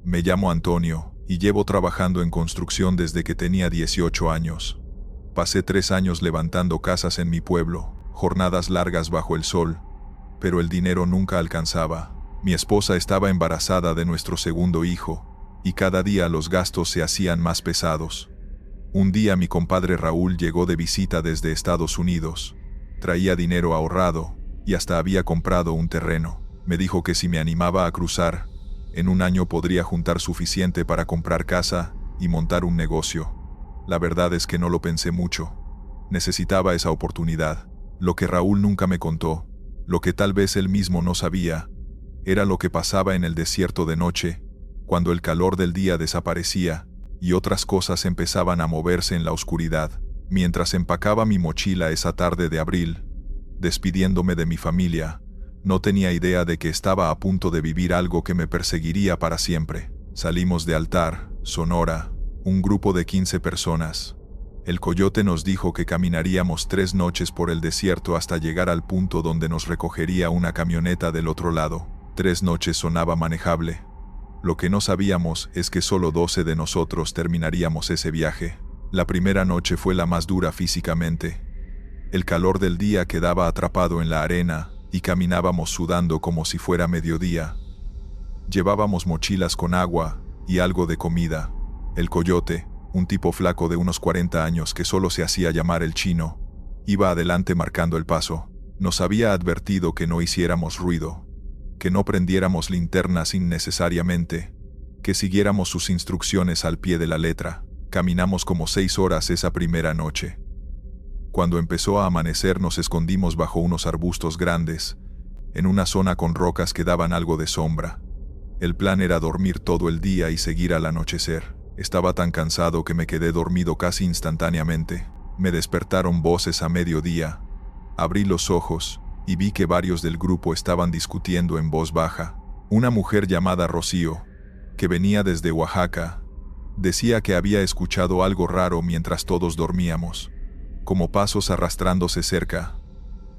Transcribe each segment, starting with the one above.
Me llamo Antonio y llevo trabajando en construcción desde que tenía 18 años. Pasé 3 años levantando casas en mi pueblo, jornadas largas bajo el sol, pero el dinero nunca alcanzaba. Mi esposa estaba embarazada de nuestro segundo hijo, y cada día los gastos se hacían más pesados. Un día mi compadre Raúl llegó de visita desde Estados Unidos. Traía dinero ahorrado, y hasta había comprado un terreno. Me dijo que si me animaba a cruzar, en un año podría juntar suficiente para comprar casa y montar un negocio. La verdad es que no lo pensé mucho. Necesitaba esa oportunidad. Lo que Raúl nunca me contó, lo que tal vez él mismo no sabía, era lo que pasaba en el desierto de noche, cuando el calor del día desaparecía y otras cosas empezaban a moverse en la oscuridad. Mientras empacaba mi mochila esa tarde de abril, despidiéndome de mi familia, no tenía idea de que estaba a punto de vivir algo que me perseguiría para siempre. Salimos de Altar, Sonora, un grupo de 15 personas. El coyote nos dijo que caminaríamos 3 noches por el desierto hasta llegar al punto donde nos recogería una camioneta del otro lado. 3 noches sonaba manejable. Lo que no sabíamos es que solo 12 de nosotros terminaríamos ese viaje. La primera noche fue la más dura físicamente. El calor del día quedaba atrapado en la arena, y caminábamos sudando como si fuera mediodía. Llevábamos mochilas con agua y algo de comida. El coyote, un tipo flaco de unos 40 años que solo se hacía llamar el Chino, iba adelante marcando el paso. Nos había advertido que no hiciéramos ruido, que no prendiéramos linternas innecesariamente, que siguiéramos sus instrucciones al pie de la letra. Caminamos como 6 horas esa primera noche. Cuando empezó a amanecer nos escondimos bajo unos arbustos grandes, en una zona con rocas que daban algo de sombra. El plan era dormir todo el día y seguir al anochecer. Estaba tan cansado que me quedé dormido casi instantáneamente. Me despertaron voces a mediodía. Abrí los ojos y vi que varios del grupo estaban discutiendo en voz baja. Una mujer llamada Rocío, que venía desde Oaxaca, decía que había escuchado algo raro mientras todos dormíamos, como pasos arrastrándose cerca,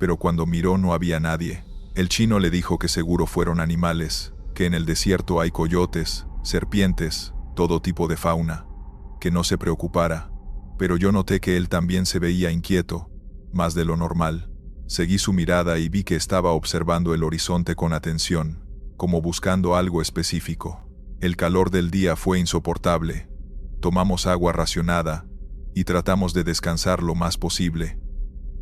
pero cuando miró no había nadie. El Chino le dijo que seguro fueron animales, que en el desierto hay coyotes, serpientes, todo tipo de fauna, que no se preocupara, pero yo noté que él también se veía inquieto, más de lo normal. Seguí su mirada y vi que estaba observando el horizonte con atención, como buscando algo específico. El calor del día fue insoportable. Tomamos agua racionada y tratamos de descansar lo más posible.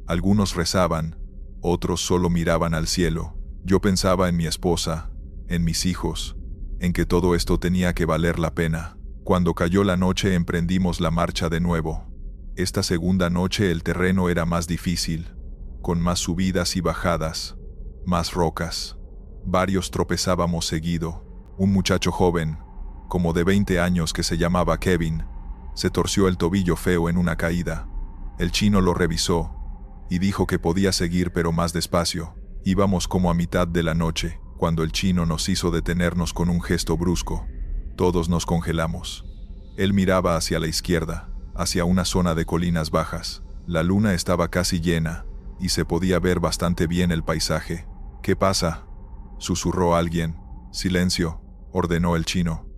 Algunos rezaban, otros solo miraban al cielo. Yo pensaba en mi esposa, en mis hijos, en que todo esto tenía que valer la pena. Cuando cayó la noche emprendimos la marcha de nuevo. Esta segunda noche el terreno era más difícil, con más subidas y bajadas, más rocas. Varios tropezábamos seguido. Un muchacho joven, como de 20 años que se llamaba Kevin, se torció el tobillo feo en una caída. El Chino lo revisó y dijo que podía seguir pero más despacio. Íbamos como a mitad de la noche, cuando el Chino nos hizo detenernos con un gesto brusco. Todos nos congelamos. Él miraba hacia la izquierda, hacia una zona de colinas bajas. La luna estaba casi llena, y se podía ver bastante bien el paisaje. «¿Qué pasa?», susurró alguien. «Silencio», ordenó el Chino.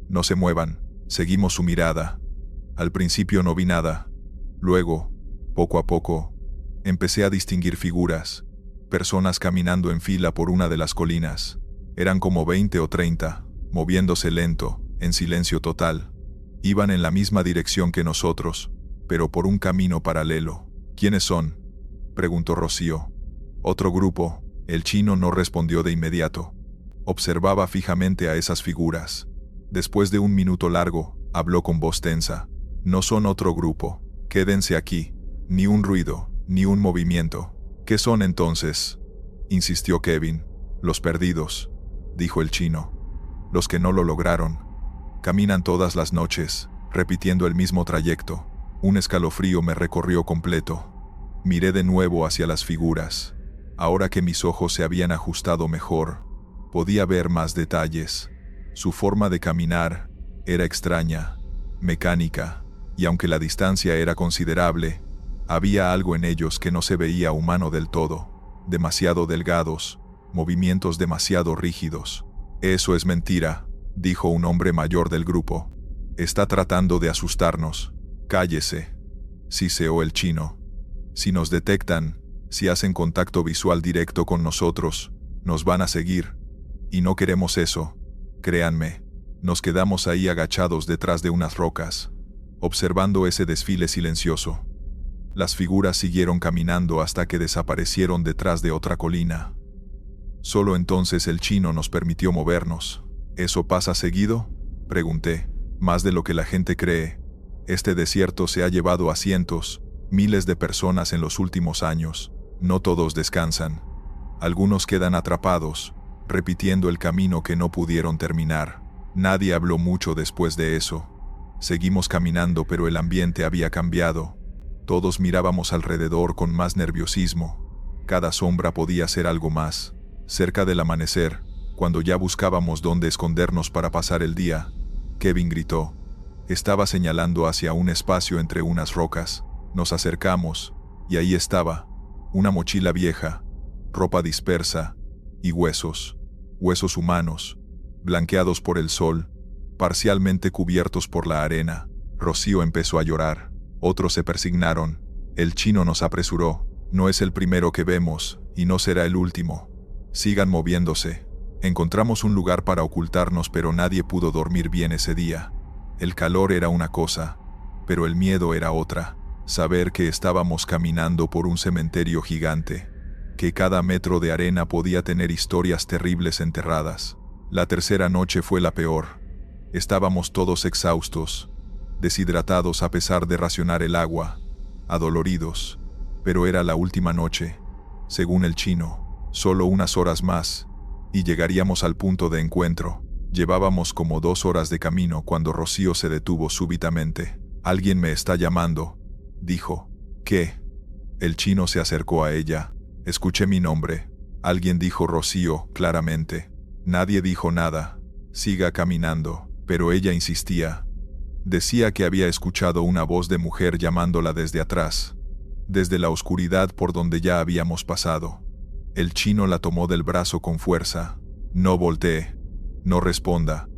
«No se muevan». Seguimos su mirada. Al principio no vi nada. Luego, poco a poco, empecé a distinguir figuras. Personas caminando en fila por una de las colinas. Eran como 20 o 30, moviéndose lento, en silencio total. Iban en la misma dirección que nosotros, pero por un camino paralelo. «¿Quiénes son?», preguntó Rocío. «Otro grupo». El Chino no respondió de inmediato. Observaba fijamente a esas figuras. Después de un minuto largo, habló con voz tensa. «No son otro grupo. Quédense aquí. Ni un ruido, ni un movimiento». «¿Qué son entonces?», insistió Kevin. «Los perdidos», dijo el Chino. «Los que no lo lograron. Caminan todas las noches, repitiendo el mismo trayecto». Un escalofrío me recorrió completo. Miré de nuevo hacia las figuras. Ahora que mis ojos se habían ajustado mejor, podía ver más detalles. Su forma de caminar era extraña, mecánica, y aunque la distancia era considerable, había algo en ellos que no se veía humano del todo. Demasiado delgados, movimientos demasiado rígidos. «Eso es mentira», dijo un hombre mayor del grupo. Está tratando de asustarnos. Cállese, siseó el chino. Si nos detectan, si hacen contacto visual directo con nosotros, nos van a seguir. Y no queremos eso. Créanme. Nos quedamos ahí agachados detrás de unas rocas, observando ese desfile silencioso. Las figuras siguieron caminando hasta que desaparecieron detrás de otra colina. Solo entonces el chino nos permitió movernos. ¿Eso pasa seguido?, pregunté. Más de lo que la gente cree. Este desierto se ha llevado a cientos, miles de personas en los últimos años. No todos descansan. Algunos quedan atrapados, repitiendo el camino que no pudieron terminar. Nadie habló mucho después de eso. Seguimos caminando, pero el ambiente había cambiado. Todos mirábamos alrededor con más nerviosismo. Cada sombra podía ser algo más. Cerca del amanecer, cuando ya buscábamos dónde escondernos para pasar el día, Kevin gritó. Estaba señalando hacia un espacio entre unas rocas. Nos acercamos, y ahí estaba, una mochila vieja, ropa dispersa, y huesos humanos, blanqueados por el sol, parcialmente cubiertos por la arena. Rocío empezó a llorar. Otros se persignaron. El chino nos apresuró. No es el primero que vemos, y no será el último. Sigan moviéndose. Encontramos un lugar para ocultarnos, pero nadie pudo dormir bien ese día. El calor era una cosa, pero el miedo era otra. Saber que estábamos caminando por un cementerio gigante, que cada metro de arena podía tener historias terribles enterradas. La tercera noche fue la peor. Estábamos todos exhaustos, deshidratados a pesar de racionar el agua, adoloridos, pero era la última noche. Según el chino, solo unas horas más, y llegaríamos al punto de encuentro. Llevábamos como 2 horas de camino cuando Rocío se detuvo súbitamente. «Alguien me está llamando», dijo. «¿Qué?». El chino se acercó a ella. «Escuché mi nombre». Alguien dijo Rocío, claramente. Nadie dijo nada. «Siga caminando». Pero ella insistía. Decía que había escuchado una voz de mujer llamándola desde atrás, desde la oscuridad por donde ya habíamos pasado. El chino la tomó del brazo con fuerza. «No voltee. No responda.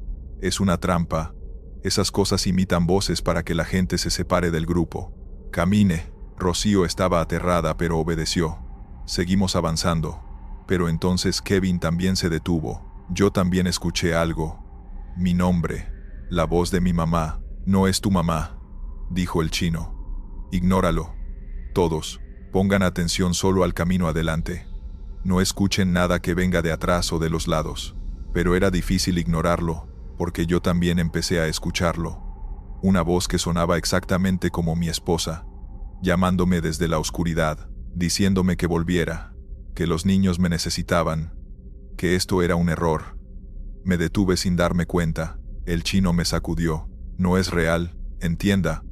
Es una trampa. Esas cosas imitan voces para que la gente se separe del grupo. Camine». Rocío estaba aterrada, pero obedeció. Seguimos avanzando. Pero entonces Kevin también se detuvo. Yo también escuché algo. Mi nombre. La voz de mi mamá. «No es tu mamá», dijo el chino. «Ignóralo. Todos, pongan atención solo al camino adelante. No escuchen nada que venga de atrás o de los lados». Pero era difícil ignorarlo, porque yo también empecé a escucharlo. Una voz que sonaba exactamente como mi esposa, llamándome desde la oscuridad, diciéndome que volviera, que los niños me necesitaban, que esto era un error. Me detuve sin darme cuenta. El chino me sacudió. «No es real, entienda.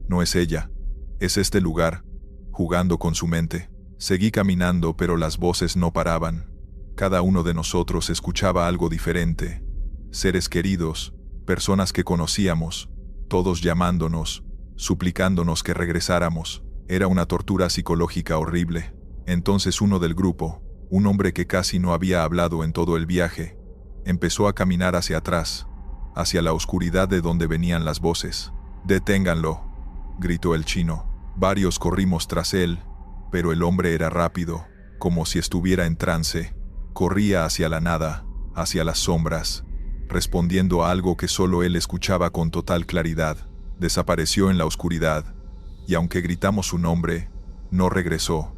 No es ella. Es este lugar», jugando con su mente. Seguí caminando, pero las voces no paraban. Cada uno de nosotros escuchaba algo diferente. Seres queridos, personas que conocíamos, todos llamándonos, suplicándonos que regresáramos. Era una tortura psicológica horrible. Entonces uno del grupo, un hombre que casi no había hablado en todo el viaje, empezó a caminar hacia atrás, hacia la oscuridad de donde venían las voces. «Deténganlo», gritó el chino. Varios corrimos tras él, pero el hombre era rápido, como si estuviera en trance. Corría hacia la nada, hacia las sombras, respondiendo a algo que solo él escuchaba con total claridad. Desapareció en la oscuridad, y aunque gritamos su nombre, no regresó.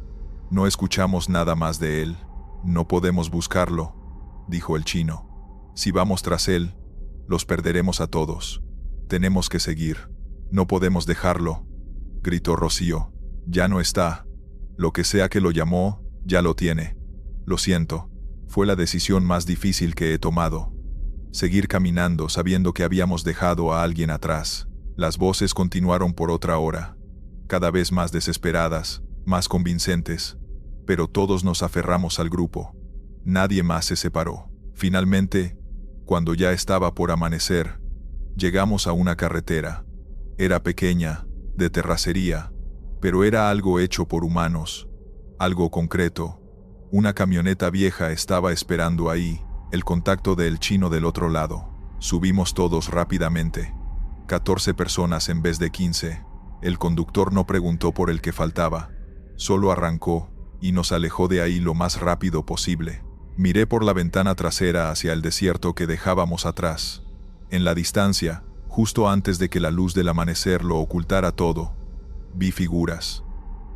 No escuchamos nada más de él. «No podemos buscarlo», dijo el chino. «Si vamos tras él, los perderemos a todos. Tenemos que seguir. No podemos dejarlo», gritó Rocío. «Ya no está. Lo que sea que lo llamó, ya lo tiene. Lo siento. Fue la decisión más difícil que he tomado. Seguir caminando sabiendo que habíamos dejado a alguien atrás». Las voces continuaron por otra hora, cada vez más desesperadas, más convincentes, pero todos nos aferramos al grupo. Nadie más se separó. Finalmente, cuando ya estaba por amanecer, llegamos a una carretera. Era pequeña, de terracería, pero era algo hecho por humanos, algo concreto. Una camioneta vieja estaba esperando ahí, el contacto del chino del otro lado. Subimos todos rápidamente. 14 personas en vez de 15. El conductor no preguntó por el que faltaba. Solo arrancó y nos alejó de ahí lo más rápido posible. Miré por la ventana trasera hacia el desierto que dejábamos atrás. En la distancia, justo antes de que la luz del amanecer lo ocultara todo, vi figuras.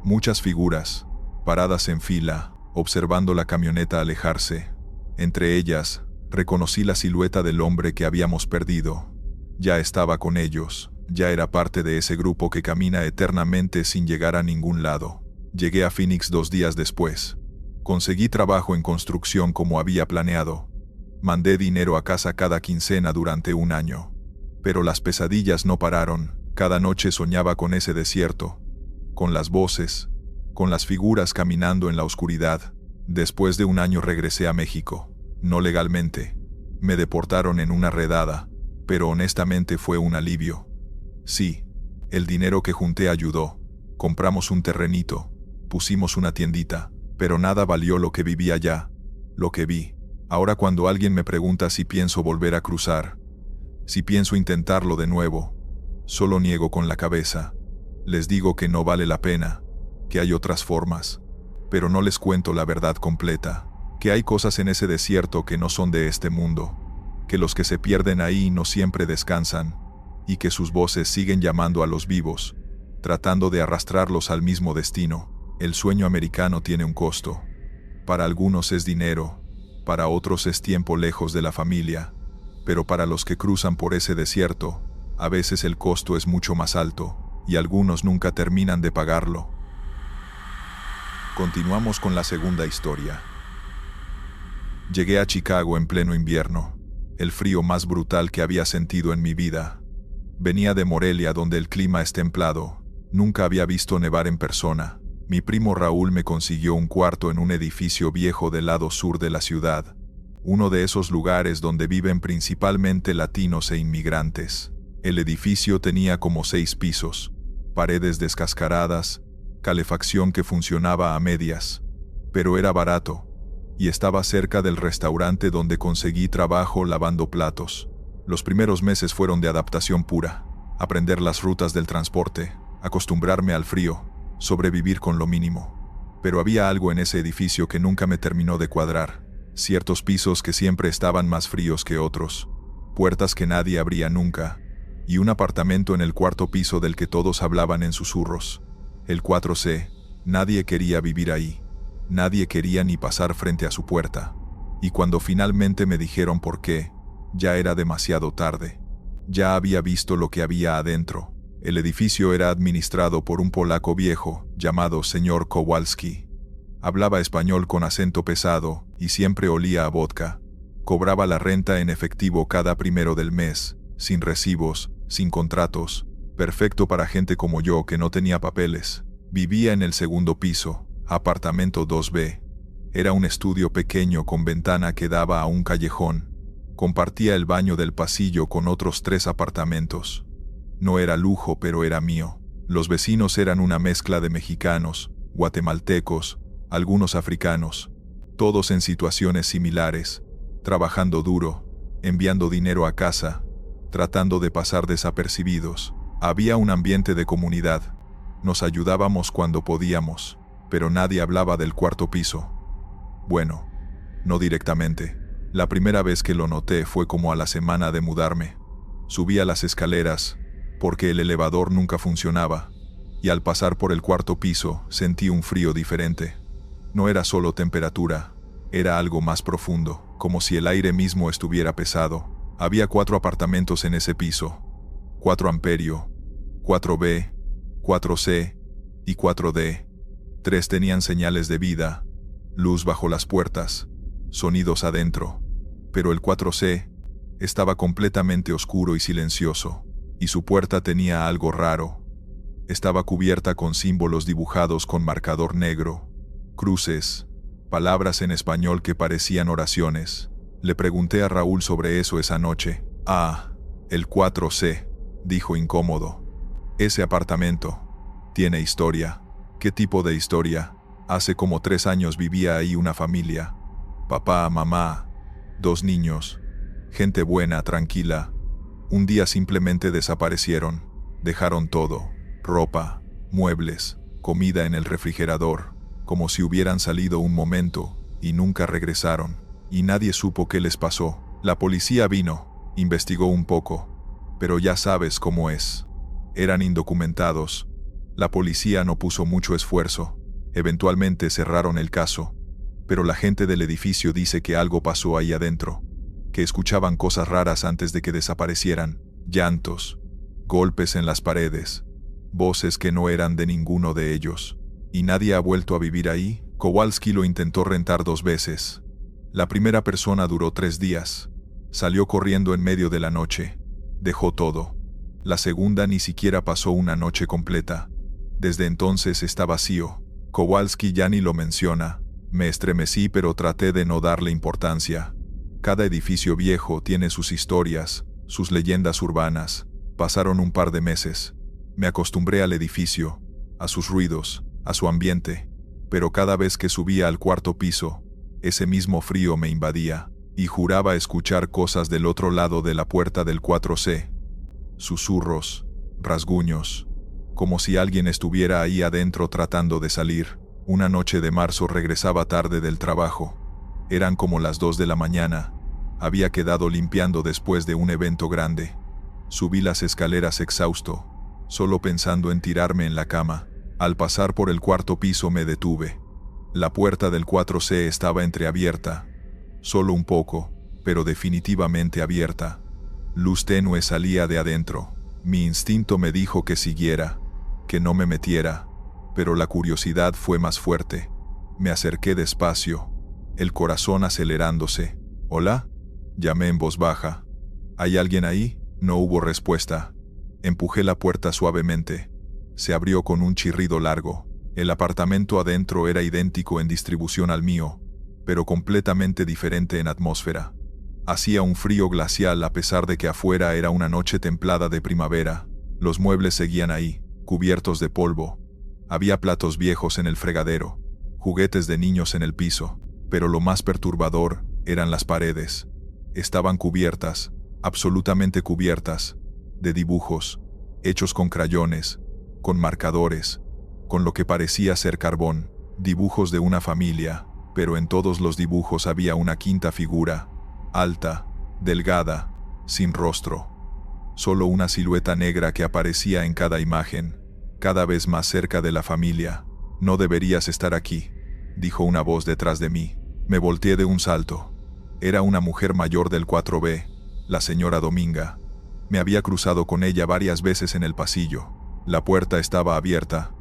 Muchas figuras, paradas en fila, observando la camioneta alejarse. Entre ellas, reconocí la silueta del hombre que habíamos perdido. Ya estaba con ellos, ya era parte de ese grupo que camina eternamente sin llegar a ningún lado. Llegué a Phoenix 2 días después. Conseguí trabajo en construcción como había planeado. Mandé dinero a casa cada quincena durante un año. Pero las pesadillas no pararon. Cada noche soñaba con ese desierto, con las voces, con las figuras caminando en la oscuridad. Después de un año regresé a México. No legalmente. Me deportaron en una redada, pero honestamente fue un alivio. Sí, el dinero que junté ayudó. Compramos un terrenito, pusimos una tiendita, pero nada valió lo que viví allá, lo que vi. Ahora cuando alguien me pregunta si pienso volver a cruzar, si pienso intentarlo de nuevo, solo niego con la cabeza. Les digo que no vale la pena, que hay otras formas, pero no les cuento la verdad completa, que hay cosas en ese desierto que no son de este mundo, que los que se pierden ahí no siempre descansan, y que sus voces siguen llamando a los vivos, tratando de arrastrarlos al mismo destino. El sueño americano tiene un costo. Para algunos es dinero, para otros es tiempo lejos de la familia, pero para los que cruzan por ese desierto, a veces el costo es mucho más alto, y algunos nunca terminan de pagarlo. Continuamos con la segunda historia. Llegué a Chicago en pleno invierno, el frío más brutal que había sentido en mi vida. Venía de Morelia, donde el clima es templado. Nunca había visto nevar en persona. Mi primo Raúl me consiguió un cuarto en un edificio viejo del lado sur de la ciudad, uno de esos lugares donde viven principalmente latinos e inmigrantes. El edificio tenía como 6 pisos, paredes descascaradas, calefacción que funcionaba a medias, pero era barato, y estaba cerca del restaurante donde conseguí trabajo lavando platos. Los primeros meses fueron de adaptación pura, aprender las rutas del transporte, acostumbrarme al frío, sobrevivir con lo mínimo. Pero había algo en ese edificio que nunca me terminó de cuadrar. Ciertos pisos que siempre estaban más fríos que otros, puertas que nadie abría nunca, y un apartamento en el 4º piso del que todos hablaban en susurros. El 4C, nadie quería vivir ahí. Nadie quería ni pasar frente a su puerta. Y cuando finalmente me dijeron por qué, ya era demasiado tarde. Ya había visto lo que había adentro. El edificio era administrado por un polaco viejo, llamado señor Kowalski. Hablaba español con acento pesado, y siempre olía a vodka. Cobraba la renta en efectivo cada primero del mes, sin recibos, sin contratos. Perfecto para gente como yo que no tenía papeles. Vivía en el 2º piso, apartamento 2B. Era un estudio pequeño con ventana que daba a un callejón. Compartía el baño del pasillo con otros 3 apartamentos. No era lujo, pero era mío. Los vecinos eran una mezcla de mexicanos, guatemaltecos, algunos africanos, todos en situaciones similares, trabajando duro, enviando dinero a casa, tratando de pasar desapercibidos. Había un ambiente de comunidad. Nos ayudábamos cuando podíamos, pero nadie hablaba del 4º piso. Bueno, no directamente. La primera vez que lo noté fue como a la semana de mudarme. Subí a las escaleras, porque el elevador nunca funcionaba, y al pasar por el 4º piso sentí un frío diferente. No era solo temperatura, era algo más profundo, como si el aire mismo estuviera pesado. Había 4 apartamentos en ese piso: 4 Amperio, 4B, 4C y 4D. 3 tenían señales de vida, luz bajo las puertas, sonidos adentro, pero el 4C estaba completamente oscuro y silencioso, y su puerta tenía algo raro. Estaba cubierta con símbolos dibujados con marcador negro, cruces, palabras en español que parecían oraciones. Le pregunté a Raúl sobre eso esa noche. Ah, el 4C, dijo incómodo. Ese apartamento tiene historia. ¿Qué tipo de historia? Hace como 3 años vivía ahí una familia. Papá, mamá, 2 niños. Gente buena, tranquila. Un día simplemente desaparecieron. Dejaron todo: ropa, muebles, comida en el refrigerador, como si hubieran salido un momento, y nunca regresaron. Y nadie supo qué les pasó. La policía vino, investigó un poco, pero ya sabes cómo es. Eran indocumentados. La policía no puso mucho esfuerzo. Eventualmente cerraron el caso, pero la gente del edificio dice que algo pasó ahí adentro, que escuchaban cosas raras antes de que desaparecieran: llantos, golpes en las paredes, voces que no eran de ninguno de ellos. ¿Y nadie ha vuelto a vivir ahí? Kowalski lo intentó rentar 2 veces. La primera persona duró 3 días. Salió corriendo en medio de la noche. Dejó todo. La segunda ni siquiera pasó una noche completa. Desde entonces está vacío. Kowalski ya ni lo menciona. Me estremecí, pero traté de no darle importancia. Cada edificio viejo tiene sus historias, sus leyendas urbanas. Pasaron un par de meses. Me acostumbré al edificio, a sus ruidos, a su ambiente. Pero cada vez que subía al 4º piso, ese mismo frío me invadía, y juraba escuchar cosas del otro lado de la puerta del 4C. Susurros, rasguños, como si alguien estuviera ahí adentro tratando de salir. Una noche de marzo regresaba tarde del trabajo. Eran como las 2 de la mañana. Había quedado limpiando después de un evento grande. Subí las escaleras exhausto, solo pensando en tirarme en la cama. Al pasar por el 4º piso me detuve. La puerta del 4C estaba entreabierta. Solo un poco, pero definitivamente abierta. Luz tenue salía de adentro. Mi instinto me dijo que siguiera, que no me metiera, pero la curiosidad fue más fuerte. Me acerqué despacio, el corazón acelerándose. «¿Hola?», llamé en voz baja. «¿Hay alguien ahí?». No hubo respuesta. Empujé la puerta suavemente. Se abrió con un chirrido largo. El apartamento adentro era idéntico en distribución al mío, pero completamente diferente en atmósfera. Hacía un frío glacial a pesar de que afuera era una noche templada de primavera. Los muebles seguían ahí, cubiertos de polvo. Había platos viejos en el fregadero, juguetes de niños en el piso, pero lo más perturbador eran las paredes. Estaban cubiertas, absolutamente cubiertas, de dibujos, hechos con crayones, con marcadores, con lo que parecía ser carbón, dibujos de una familia, pero en todos los dibujos había una quinta figura, alta, delgada, sin rostro. Solo una silueta negra que aparecía en cada imagen, cada vez más cerca de la familia. «No deberías estar aquí», dijo una voz detrás de mí. Me volteé de un salto. Era una mujer mayor del 4B, la señora Dominga. Me había cruzado con ella varias veces en el pasillo. La puerta estaba abierta.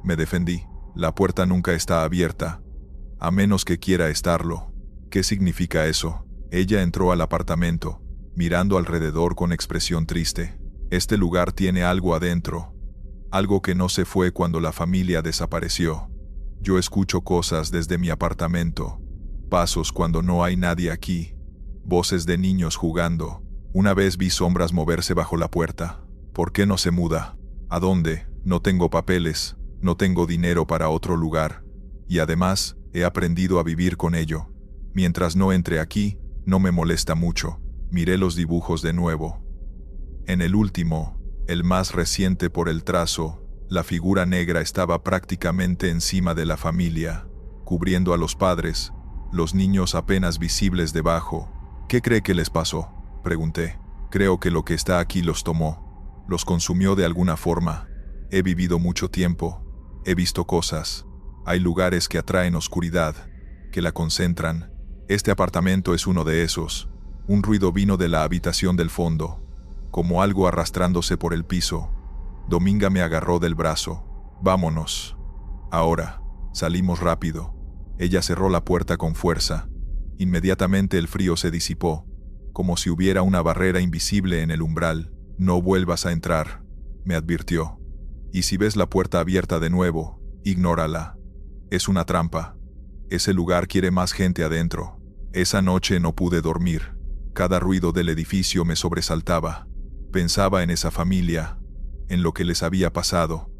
Me defendí. La puerta nunca está abierta, a menos que quiera estarlo. ¿Qué significa eso? Ella entró al apartamento, mirando alrededor con expresión triste. Este lugar tiene algo adentro, algo que no se fue cuando la familia desapareció. Yo escucho cosas desde mi apartamento, pasos cuando no hay nadie aquí, voces de niños jugando. Una vez vi sombras moverse bajo la puerta. ¿Por qué no se muda? ¿A dónde? No tengo papeles, no tengo dinero para otro lugar, y además, he aprendido a vivir con ello. Mientras no entre aquí, no me molesta mucho. Miré los dibujos de nuevo. En el último, el más reciente por el trazo, la figura negra estaba prácticamente encima de la familia, cubriendo a los padres, los niños apenas visibles debajo. ¿Qué cree que les pasó?, pregunté. Creo que lo que está aquí los tomó, los consumió de alguna forma. He vivido mucho tiempo, he visto cosas. Hay lugares que atraen oscuridad, que la concentran. Este apartamento es uno de esos. Un ruido vino de la habitación del fondo, como algo arrastrándose por el piso. Dominga me agarró del brazo. «Vámonos. Ahora». Salimos rápido. Ella cerró la puerta con fuerza. Inmediatamente el frío se disipó, como si hubiera una barrera invisible en el umbral. «No vuelvas a entrar», me advirtió. «Y si ves la puerta abierta de nuevo, ignórala. Es una trampa. Ese lugar quiere más gente adentro». Esa noche no pude dormir. Cada ruido del edificio me sobresaltaba. Pensaba en esa familia, en lo que les había pasado.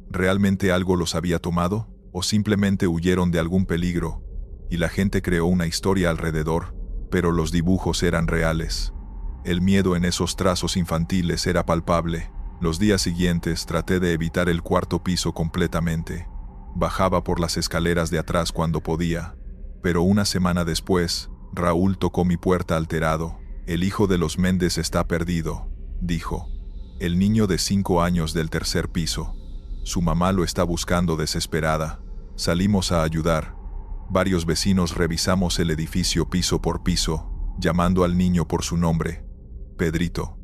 ¿Realmente algo los había tomado? ¿O simplemente huyeron de algún peligro? Y la gente creó una historia alrededor, pero los dibujos eran reales. El miedo en esos trazos infantiles era palpable. Los días siguientes traté de evitar el cuarto piso completamente. Bajaba por las escaleras de atrás cuando podía. Pero una semana después, Raúl tocó mi puerta alterado. «El hijo de los Méndez está perdido», dijo. «El niño de 5 años del tercer piso. Su mamá lo está buscando desesperada». Salimos a ayudar. Varios vecinos revisamos el edificio piso por piso, llamando al niño por su nombre. Pedrito.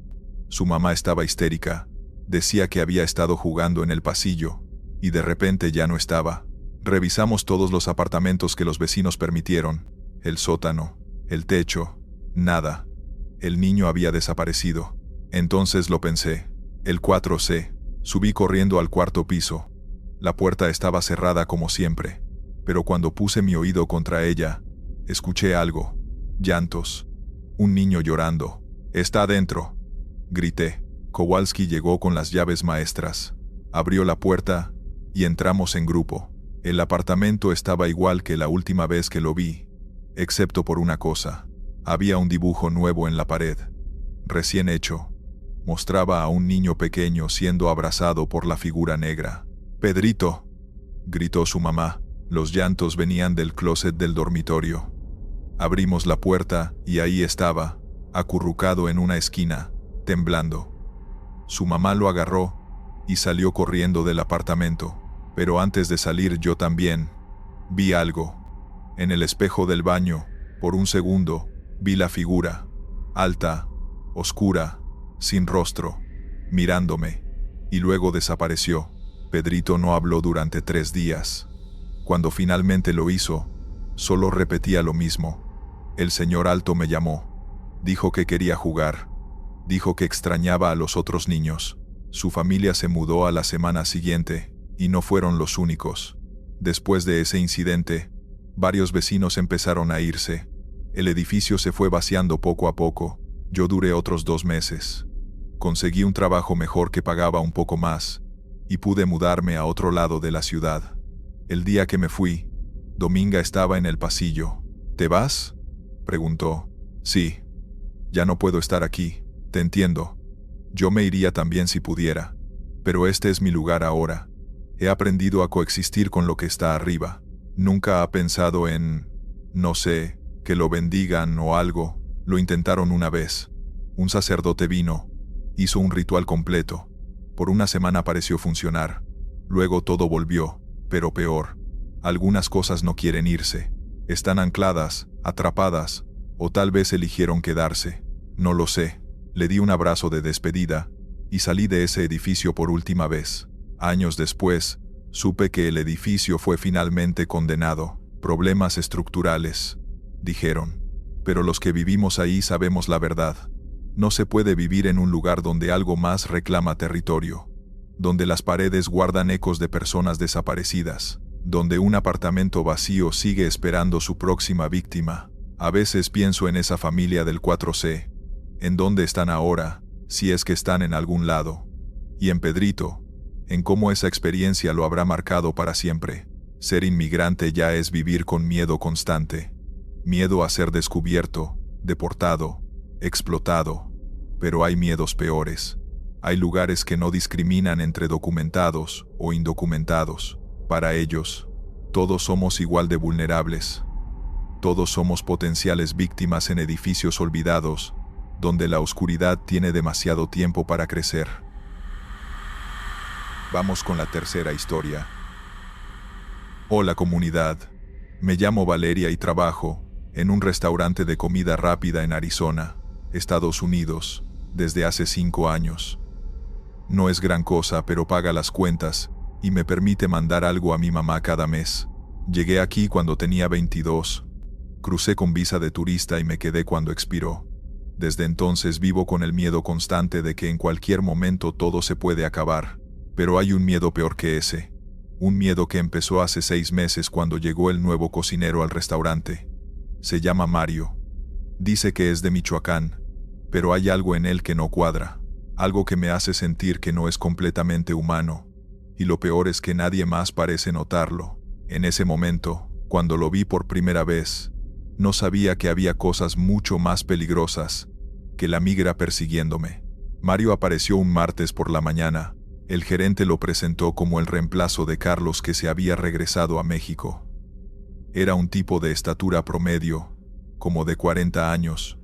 Su mamá estaba histérica. Decía que había estado jugando en el pasillo, y de repente ya no estaba. Revisamos todos los apartamentos que los vecinos permitieron, el sótano, el techo, nada. El niño había desaparecido. Entonces lo pensé. El 4C. Subí corriendo al cuarto piso. La puerta estaba cerrada como siempre, pero cuando puse mi oído contra ella, escuché algo. Llantos. Un niño llorando. «Está adentro», grité. Kowalski llegó con las llaves maestras. Abrió la puerta y entramos en grupo. El apartamento estaba igual que la última vez que lo vi, excepto por una cosa. Había un dibujo nuevo en la pared, recién hecho. Mostraba a un niño pequeño siendo abrazado por la figura negra. «Pedrito», gritó su mamá. Los llantos venían del closet del dormitorio. Abrimos la puerta y ahí estaba, acurrucado en una esquina, temblando. Su mamá lo agarró y salió corriendo del apartamento. Pero antes de salir yo también vi algo. En el espejo del baño, por un segundo, vi la figura, alta, oscura, sin rostro, mirándome, y luego desapareció. Pedrito no habló durante 3 días. Cuando finalmente lo hizo, solo repetía lo mismo. El señor Alto me llamó. Dijo que quería jugar. Dijo que extrañaba a los otros niños. Su familia se mudó a la semana siguiente, y no fueron los únicos. Después de ese incidente, varios vecinos empezaron a irse. El edificio se fue vaciando poco a poco. Yo duré otros 2 meses. Conseguí un trabajo mejor que pagaba un poco más, y pude mudarme a otro lado de la ciudad. El día que me fui, Dominga estaba en el pasillo. «¿Te vas?», preguntó. «Sí. Ya no puedo estar aquí. Te entiendo. Yo me iría también si pudiera. Pero este es mi lugar ahora. He aprendido a coexistir con lo que está arriba. Nunca ha pensado en, no sé, que lo bendigan o algo. Lo intentaron una vez. Un sacerdote vino. Hizo un ritual completo. Por una semana pareció funcionar. Luego todo volvió, pero peor. Algunas cosas no quieren irse. Están ancladas, atrapadas, o tal vez eligieron quedarse. No lo sé». Le di un abrazo de despedida y salí de ese edificio por última vez. Años después, supe que el edificio fue finalmente condenado. «Problemas estructurales», dijeron. Pero los que vivimos ahí sabemos la verdad. No se puede vivir en un lugar donde algo más reclama territorio, donde las paredes guardan ecos de personas desaparecidas, donde un apartamento vacío sigue esperando su próxima víctima. A veces pienso en esa familia del 4C. ¿En dónde están ahora, si es que están en algún lado? Y en Pedrito, en cómo esa experiencia lo habrá marcado para siempre. Ser inmigrante ya es vivir con miedo constante. Miedo a ser descubierto, deportado, explotado. Pero hay miedos peores. Hay lugares que no discriminan entre documentados o indocumentados. Para ellos, todos somos igual de vulnerables. Todos somos potenciales víctimas en edificios olvidados, donde la oscuridad tiene demasiado tiempo para crecer. Vamos con la tercera historia. Hola comunidad, me llamo Valeria y trabajo en un restaurante de comida rápida en Arizona, Estados Unidos, desde hace 5 años. No es gran cosa, pero paga las cuentas y me permite mandar algo a mi mamá cada mes. Llegué aquí cuando tenía 22. Crucé con visa de turista y me quedé cuando expiró. Desde entonces vivo con el miedo constante de que en cualquier momento todo se puede acabar. Pero hay un miedo peor que ese. Un miedo que empezó hace 6 meses cuando llegó el nuevo cocinero al restaurante. Se llama Mario. Dice que es de Michoacán, pero hay algo en él que no cuadra. Algo que me hace sentir que no es completamente humano. Y lo peor es que nadie más parece notarlo. En ese momento, cuando lo vi por primera vez, no sabía que había cosas mucho más peligrosas que la migra persiguiéndome. Mario apareció un martes por la mañana. El gerente lo presentó como el reemplazo de Carlos, que se había regresado a México. Era un tipo de estatura promedio, como de 40 años,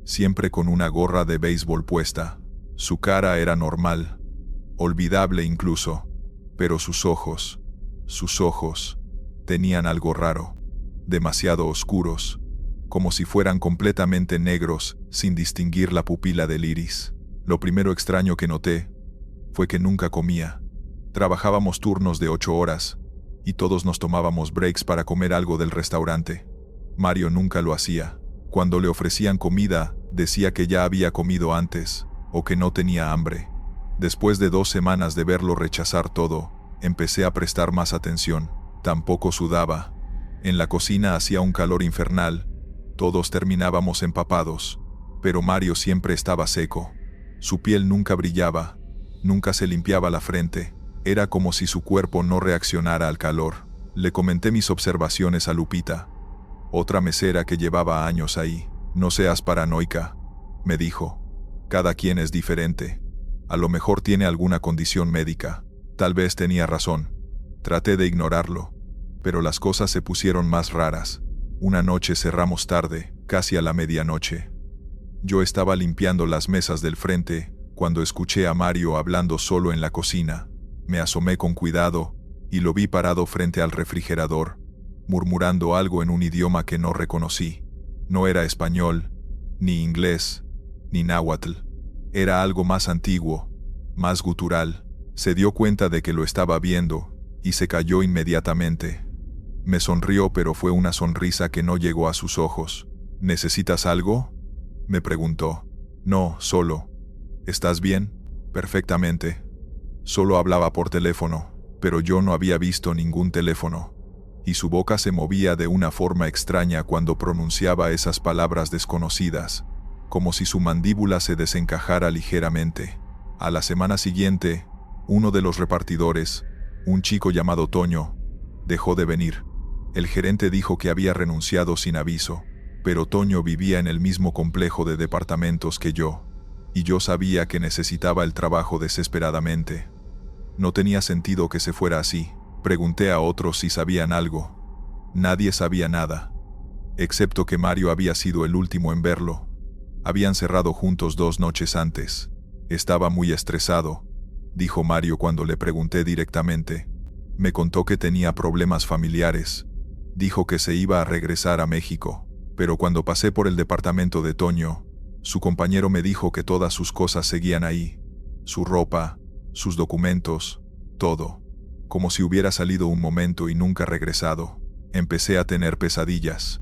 siempre con una gorra de béisbol puesta. Su cara era normal, olvidable incluso, pero sus ojos, tenían algo raro, demasiado oscuros, como si fueran completamente negros, sin distinguir la pupila del iris. Lo primero extraño que noté fue que nunca comía. Trabajábamos turnos de 8 horas, y todos nos tomábamos breaks para comer algo del restaurante. Mario nunca lo hacía. Cuando le ofrecían comida, decía que ya había comido antes, o que no tenía hambre. Después de 2 semanas de verlo rechazar todo, empecé a prestar más atención. Tampoco sudaba. En la cocina hacía un calor infernal. Todos terminábamos empapados, pero Mario siempre estaba seco. Su piel nunca brillaba, nunca se limpiaba la frente. Era como si su cuerpo no reaccionara al calor. Le comenté mis observaciones a Lupita, otra mesera que llevaba años ahí. No seas paranoica, me dijo. Cada quien es diferente. A lo mejor tiene alguna condición médica. Tal vez tenía razón. Traté de ignorarlo, pero las cosas se pusieron más raras. Una noche cerramos tarde, casi a la medianoche. Yo estaba limpiando las mesas del frente cuando escuché a Mario hablando solo en la cocina. Me asomé con cuidado y lo vi parado frente al refrigerador, murmurando algo en un idioma que no reconocí. No era español, ni inglés, ni náhuatl. Era algo más antiguo, más gutural. Se dio cuenta de que lo estaba viendo y se calló inmediatamente. Me sonrió, pero fue una sonrisa que no llegó a sus ojos. ¿Necesitas algo?, me preguntó. No, solo. ¿Estás bien? Perfectamente. Solo hablaba por teléfono, pero yo no había visto ningún teléfono. Y su boca se movía de una forma extraña cuando pronunciaba esas palabras desconocidas, como si su mandíbula se desencajara ligeramente. A la semana siguiente, uno de los repartidores, un chico llamado Toño, dejó de venir. El gerente dijo que había renunciado sin aviso, pero Toño vivía en el mismo complejo de departamentos que yo, y yo sabía que necesitaba el trabajo desesperadamente. No tenía sentido que se fuera así. Pregunté a otros si sabían algo. Nadie sabía nada, excepto que Mario había sido el último en verlo. Habían cerrado juntos 2 noches antes. Estaba muy estresado, dijo Mario cuando le pregunté directamente. Me contó que tenía problemas familiares. Dijo que se iba a regresar a México, pero cuando pasé por el departamento de Toño, su compañero me dijo que todas sus cosas seguían ahí. Su ropa, sus documentos, todo. Como si hubiera salido un momento y nunca regresado. Empecé a tener pesadillas.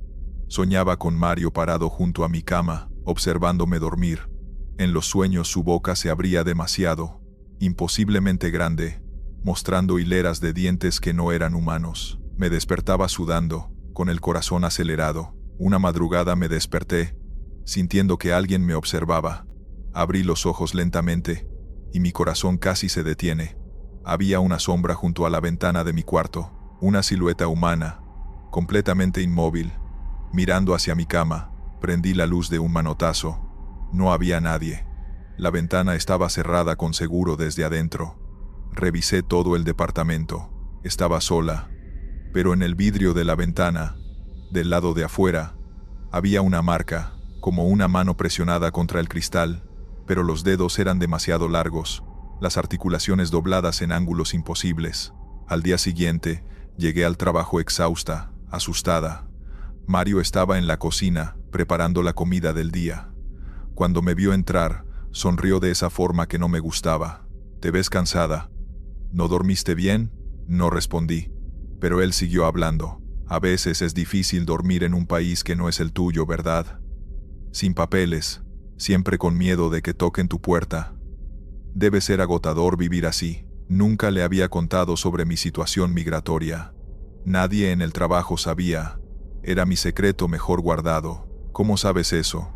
Soñaba con Mario parado junto a mi cama, observándome dormir. En los sueños su boca se abría demasiado, imposiblemente grande, mostrando hileras de dientes que no eran humanos. Me despertaba sudando, con el corazón acelerado. Una madrugada me desperté, sintiendo que alguien me observaba. Abrí los ojos lentamente, y mi corazón casi se detiene. Había una sombra junto a la ventana de mi cuarto, una silueta humana, completamente inmóvil, mirando hacia mi cama. Prendí la luz de un manotazo. No había nadie. La ventana estaba cerrada con seguro desde adentro. Revisé todo el departamento. Estaba sola, pero en el vidrio de la ventana, del lado de afuera, había una marca, como una mano presionada contra el cristal, pero los dedos eran demasiado largos, las articulaciones dobladas en ángulos imposibles. Al día siguiente, llegué al trabajo exhausta, asustada. Mario estaba en la cocina, preparando la comida del día. Cuando me vio entrar, sonrió de esa forma que no me gustaba. «¿Te ves cansada? ¿No dormiste bien?», no respondí. Pero él siguió hablando. «A veces es difícil dormir en un país que no es el tuyo, ¿verdad? Sin papeles, siempre con miedo de que toquen tu puerta. Debe ser agotador vivir así». Nunca le había contado sobre mi situación migratoria. Nadie en el trabajo sabía. Era mi secreto mejor guardado. «¿Cómo sabes eso?»,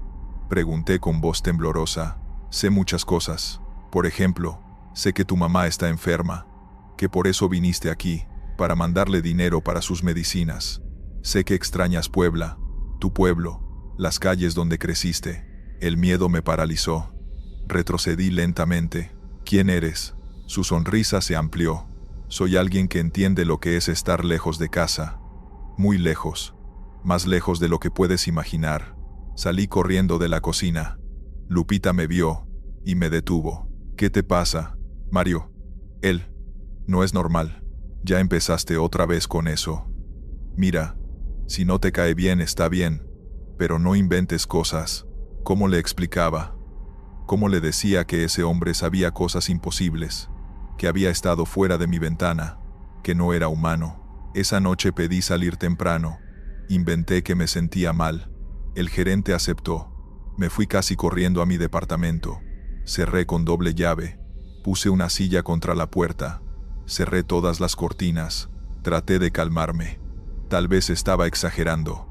pregunté con voz temblorosa. «Sé muchas cosas. Por ejemplo, sé que tu mamá está enferma, que por eso viniste aquí, para mandarle dinero para sus medicinas. Sé que extrañas Puebla, tu pueblo, las calles donde creciste. El miedo me paralizó. Retrocedí lentamente. ¿Quién eres? Su sonrisa se amplió. Soy alguien que entiende lo que es estar lejos de casa. Muy lejos. Más lejos de lo que puedes imaginar. Salí corriendo de la cocina. Lupita me vio y me detuvo. ¿Qué te pasa, Mario? Él. No es normal. Ya empezaste otra vez con eso. Mira, si no te cae bien está bien, pero no inventes cosas. ¿Cómo le explicaba? ¿Cómo le decía que ese hombre sabía cosas imposibles? Que había estado fuera de mi ventana, que no era humano. Esa noche pedí salir temprano. Inventé que me sentía mal. El gerente aceptó. Me fui casi corriendo a mi departamento. Cerré con doble llave. Puse una silla contra la puerta. Cerré todas las cortinas. Traté de calmarme. Tal vez estaba exagerando.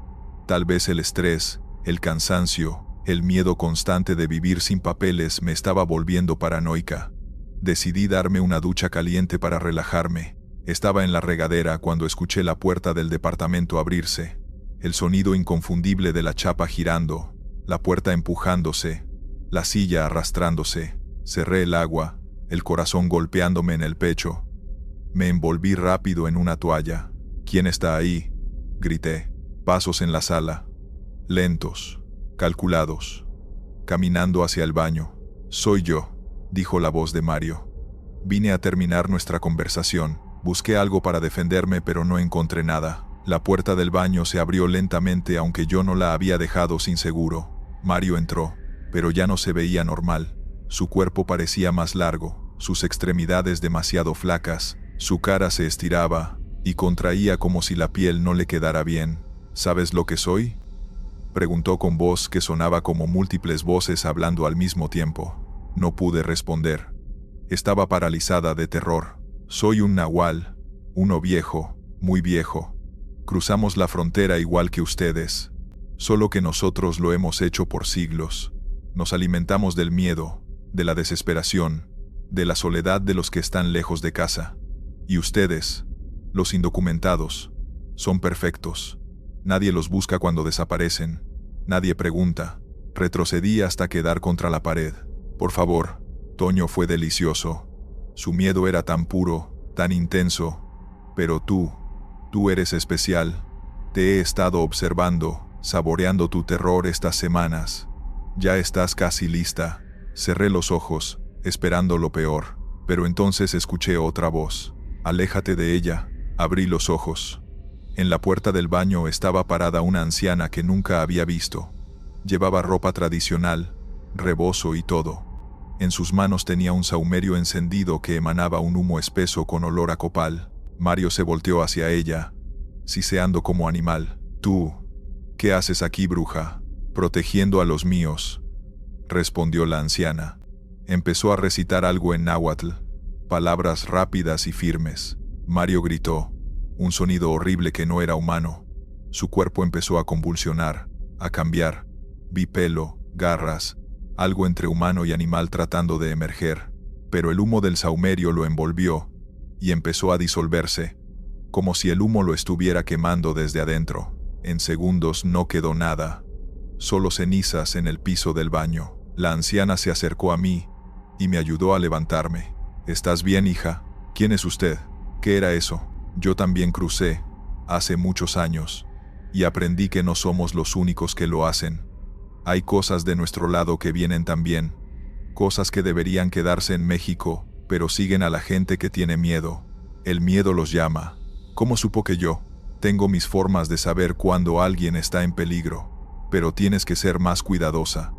Tal vez el estrés, el cansancio, el miedo constante de vivir sin papeles me estaba volviendo paranoica. Decidí darme una ducha caliente para relajarme. Estaba en la regadera cuando escuché la puerta del departamento abrirse. El sonido inconfundible de la chapa girando, la puerta empujándose, la silla arrastrándose. Cerré el agua, el corazón golpeándome en el pecho. Me envolví rápido en una toalla. ¿Quién está ahí?, grité. Pasos en la sala. Lentos, calculados. Caminando hacia el baño. Soy yo, dijo la voz de Mario. Vine a terminar nuestra conversación. Busqué algo para defenderme, pero no encontré nada. La puerta del baño se abrió lentamente, aunque yo no la había dejado sin seguro. Mario entró, pero ya no se veía normal. Su cuerpo parecía más largo, sus extremidades demasiado flacas, su cara se estiraba y contraía como si la piel no le quedara bien. ¿Sabes lo que soy?, preguntó con voz que sonaba como múltiples voces hablando al mismo tiempo. No pude responder. Estaba paralizada de terror. Soy un nahual, uno viejo, muy viejo. Cruzamos la frontera igual que ustedes, solo que nosotros lo hemos hecho por siglos. Nos alimentamos del miedo, de la desesperación, de la soledad de los que están lejos de casa. Y ustedes, los indocumentados, son perfectos. Nadie los busca cuando desaparecen. Nadie pregunta. Retrocedí hasta quedar contra la pared. Por favor, Toño fue delicioso. Su miedo era tan puro, tan intenso. Pero tú eres especial. Te he estado observando, saboreando tu terror estas semanas. Ya estás casi lista. Cerré los ojos, esperando lo peor. Pero entonces escuché otra voz. Aléjate de ella. Abrí los ojos. En la puerta del baño estaba parada una anciana que nunca había visto. Llevaba ropa tradicional, rebozo y todo. En sus manos tenía un sahumerio encendido que emanaba un humo espeso con olor a copal. Mario se volteó hacia ella, siseando como animal. «Tú, ¿qué haces aquí, bruja?» «Protegiendo a los míos», respondió la anciana. Empezó a recitar algo en náhuatl, palabras rápidas y firmes. Mario gritó, un sonido horrible que no era humano. Su cuerpo empezó a convulsionar, a cambiar. Vi pelo, garras, algo entre humano y animal tratando de emerger, pero el humo del sahumerio lo envolvió y empezó a disolverse, como si el humo lo estuviera quemando desde adentro. En segundos no quedó nada, solo cenizas en el piso del baño. La anciana se acercó a mí y me ayudó a levantarme. ¿Estás bien, hija? ¿Quién es usted? ¿Qué era eso? Yo también crucé, hace muchos años, y aprendí que no somos los únicos que lo hacen. Hay cosas de nuestro lado que vienen también, cosas que deberían quedarse en México, pero siguen a la gente que tiene miedo. El miedo los llama. ¿Cómo supo que yo? Tengo mis formas de saber cuando alguien está en peligro, pero tienes que ser más cuidadosa.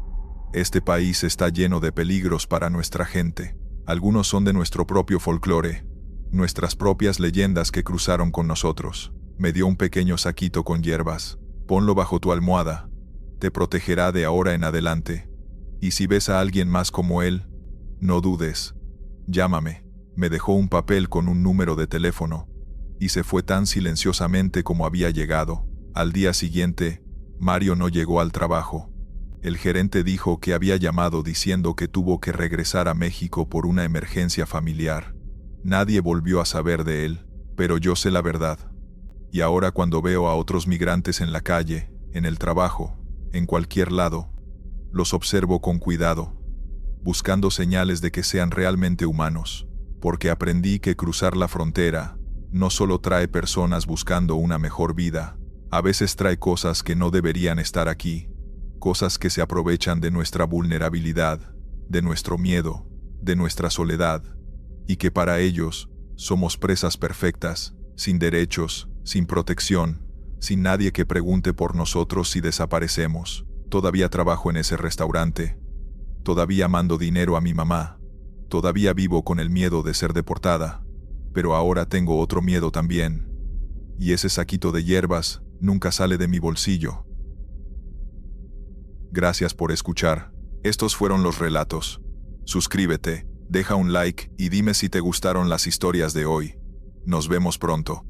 Este país está lleno de peligros para nuestra gente. Algunos son de nuestro propio folclore, nuestras propias leyendas que cruzaron con nosotros. Me dio un pequeño saquito con hierbas. Ponlo bajo tu almohada. Te protegerá de ahora en adelante. Y si ves a alguien más como él, no dudes. Llámame. Me dejó un papel con un número de teléfono, y se fue tan silenciosamente como había llegado. Al día siguiente, Mario no llegó al trabajo. El gerente dijo que había llamado diciendo que tuvo que regresar a México por una emergencia familiar. Nadie volvió a saber de él, pero yo sé la verdad. Y ahora cuando veo a otros migrantes en la calle, en el trabajo, en cualquier lado, Los observo con cuidado, buscando señales de que sean realmente humanos, porque aprendí que cruzar la frontera no solo trae personas buscando una mejor vida, a veces trae cosas que no deberían estar aquí, cosas que se aprovechan de nuestra vulnerabilidad, de nuestro miedo, de nuestra soledad, y que para ellos somos presas perfectas, sin derechos, sin protección, sin nadie que pregunte por nosotros si desaparecemos. Todavía trabajo en ese restaurante, todavía mando dinero a mi mamá, todavía vivo con el miedo de ser deportada, pero ahora tengo otro miedo también, y ese saquito de hierbas nunca sale de mi bolsillo. Gracias por escuchar. Estos fueron los relatos. Suscríbete, deja un like y dime si te gustaron las historias de hoy. Nos vemos pronto.